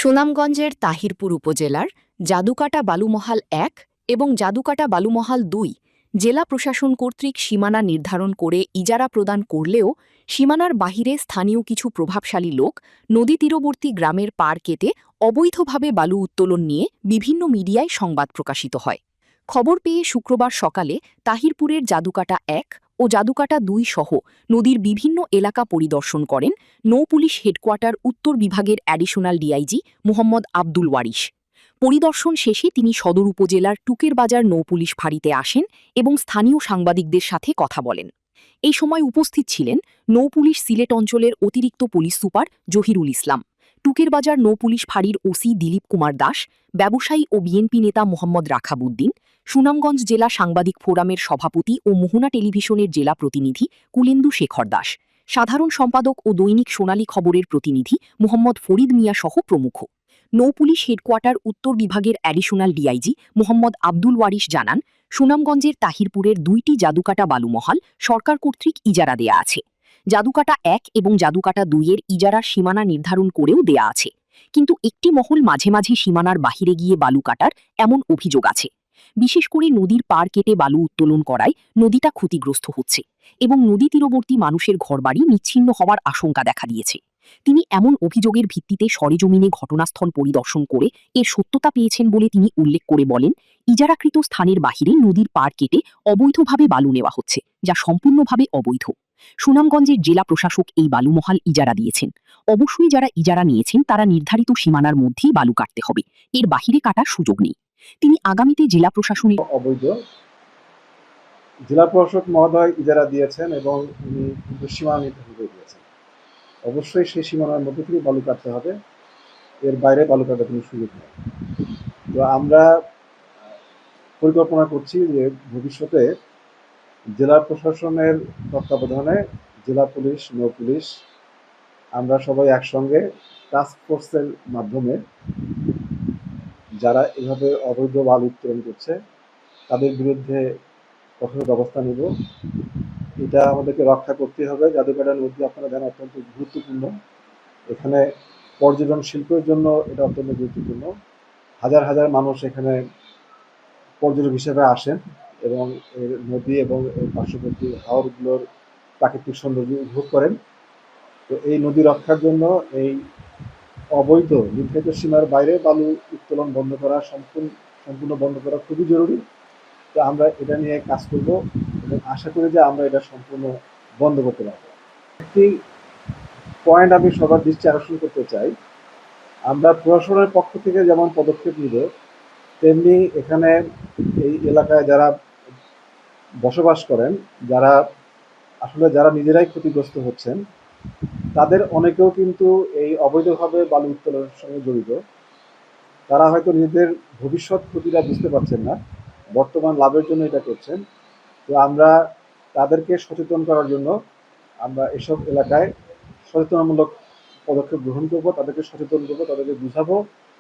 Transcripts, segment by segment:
সুনামগঞ্জের তাহিরপুর উপজেলার জাদুকাটা বালুমহাল ১ এবং জাদুকাটা বালুমহাল ২ জেলা প্রশাসন কর্তৃক সীমানা নির্ধারণ করে ইজারা প্রদান করলেও সীমানার বাহিরে স্থানীয় কিছু প্রভাবশালী লোক নদী তীরবর্তী গ্রামের পাড় কেটে অবৈধভাবে বালু উত্তোলন নিয়ে বিভিন্ন মিডিয়ায় সংবাদ প্রকাশিত হয়। খবর পেয়ে শুক্রবার সকালে তাহিরপুরের জাদুকাটা ১ ও জাদুকাটা ২ সহ নদীর বিভিন্ন এলাকা পরিদর্শন করেন নৌপুলিশ হেডকোয়ার্টার উত্তর বিভাগের অ্যাডিশনাল ডিআইজি মোহাম্মদ আব্দুল ওয়ারিশ। পরিদর্শন শেষে তিনি সদর উপজেলার টুকের বাজার নৌপুলিশ ফাঁড়িতে আসেন এবং স্থানীয় সাংবাদিকদের সাথে কথা বলেন। এই সময় উপস্থিত ছিলেন নৌপুলিশ সিলেট অঞ্চলের অতিরিক্ত পুলিশ সুপার জহিরুল ইসলাম, টুকের বাজার নৌপুলিশ ফাঁড়ির ওসি দিলীপ কুমার দাস, ব্যবসায়ী ও বিএনপি নেতা মোহাম্মদ রাখাবুদ্দিন, সুনামগঞ্জ জেলা সাংবাদিক ফোরামের সভাপতি ও মোহনা টেলিভিশনের জেলা প্রতিনিধি কুলেন্দু শেখর দাস, সাধারণ সম্পাদক ও দৈনিক সোনালী খবরের প্রতিনিধি মোহাম্মদ ফরিদ মিয়া সহ প্রমুখ। নৌপুলিশ হেডকোয়ার্টার উত্তর বিভাগের অ্যাডিশনাল ডিআইজি মোহাম্মদ আব্দুল ওয়ারিশ জানান, সুনামগঞ্জের তাহিরপুরের ২টি জাদুকাটা বালুমহাল সরকার কর্তৃক ইজারা দেয়া আছে। জাদুকাটা ১ এবং জাদুকাটা ২ এর ইজারার সীমানা নির্ধারণ করেও দেয়া আছে, কিন্তু একটি মহল মাঝে মাঝে সীমানার বাহিরে গিয়ে বালু কাটার এমন অভিযোগ আছে। বিশেষ করে নদীর পাড় কেটে বালু উত্তোলন করায় নদীটা ক্ষতিগ্রস্ত হচ্ছে এবং নদী তীরবর্তী মানুষের ঘরবাড়ি নিচ্ছিন্ন হওয়ার আশঙ্কা দেখা দিয়েছে। তিনি এমন অভিযোগের ভিত্তিতে সরেজমিনে ঘটনাস্থল পরিদর্শন করে এর সত্যতা পেয়েছেন বলে তিনি উল্লেখ করে বলেন, ইজারাকৃত স্থানের বাহিরে নদীর পাড় কেটে অবৈধভাবে বালু নেওয়া হচ্ছে, যা সম্পূর্ণভাবে অবৈধ। সুনামগঞ্জের জেলা প্রশাসক এই বালুমহাল ইজারা দিয়েছেন। অবশ্যই যারা ইজারা নিয়েছেন তারা নির্ধারিত সীমানার মধ্যেই বালু কাটতে হবে, এর বাহিরে কাটার সুযোগ নেই। তিনি আগামীতে জেলা প্রশাসনের অবৈধ জেলা প্রশাসক মহোদয় ইজারা দিয়েছেন এবং উনি সীমানা নির্ধারণ করে দিয়েছেন। অবশ্যই সেই সীমানার মধ্যে থেকে বালু কাটতে হবে, এর বাইরে বালু কাটার কোনো সুযোগ নেই। তো আমরা পরিকল্পনা করছি যে ভবিষ্যতে জেলা প্রশাসনের তত্ত্বাবধানে জেলা পুলিশ, নৌ পুলিশ আমরা সবাই একসঙ্গে টাস্ক ফোর্সের মাধ্যমে যারা এভাবে অবৈধ বালু উত্তোলন করছে তাদের বিরুদ্ধে কঠোর ব্যবস্থা নেব। এটা আমাদেরকে রক্ষা করতে হবে। জাদুকাটা নদী আপনারা জানেন অত্যন্ত গুরুত্বপূর্ণ। এখানে পর্যটন শিল্পের জন্য এটা অত্যন্ত গুরুত্বপূর্ণ। হাজার হাজার মানুষ এখানে পর্যটক হিসেবে আসেন এবং এর নদী এবং এর পার্শ্ববর্তী হাওরগুলোর প্রাকৃতিক সৌন্দর্য উপভোগ করেন। তো এই নদী রক্ষার জন্য এই অবৈধ নির্ধারিত সীমার বাইরে বালু উত্তোলন বন্ধ করা সম্পূর্ণ বন্ধ করা খুবই জরুরি। তো আমরা এটা নিয়ে কাজ করব এবং আশা করি যে আমরা এটা সম্পূর্ণ বন্ধ করতে পারবো। একটি পয়েন্ট আমি সবার দৃষ্টি আকর্ষণ করতে চাই, আমরা প্রশাসনের পক্ষ থেকে যেমন পদক্ষেপ নিব, তেমনি এখানে এই এলাকায় যারা বসবাস করেন, যারা নিজেরাই ক্ষতিগ্রস্ত হচ্ছেন, তাদের অনেকেও কিন্তু এই অবৈধভাবে বালু উত্তোলনের সঙ্গে জড়িত। তারা হয়তো নিজেদের ভবিষ্যৎ ক্ষতিটা বুঝতে পারছেন না, বর্তমান লাভের জন্য এটা করছেন। তো আমরা তাদেরকে সচেতন করার জন্য আমরা এসব এলাকায় সচেতনামূলক পদক্ষেপ গ্রহণ করব, তাদেরকে সচেতন করব, তাদেরকে বুঝাবো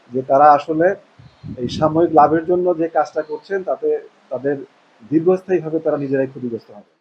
যে তারা আসলে এই সাময়িক লাভের জন্য যে কাজটা করছেন তাতে তাদের দীর্ঘস্থায়ীভাবে তারা নিজেরাই ক্ষতিগ্রস্ত হবে।